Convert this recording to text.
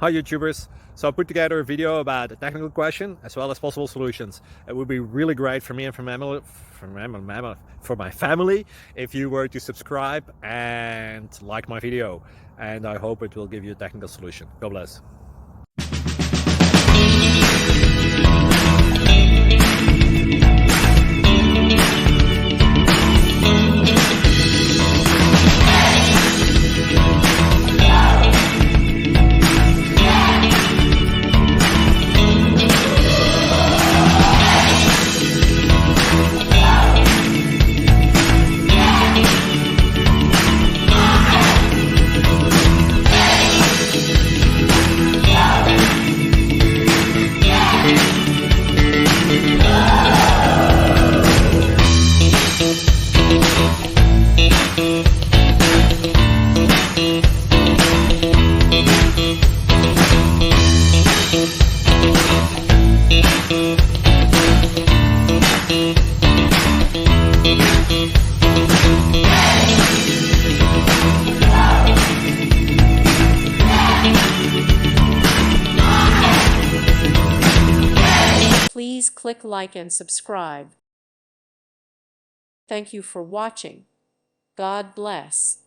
Hi YouTubers. So I put together a video about a technical question as well as possible solutions. It would be really great for me and for my family if you were to subscribe and like my video. And I hope it will give you a technical solution. God bless. Please click like and subscribe. Thank you for watching. God bless.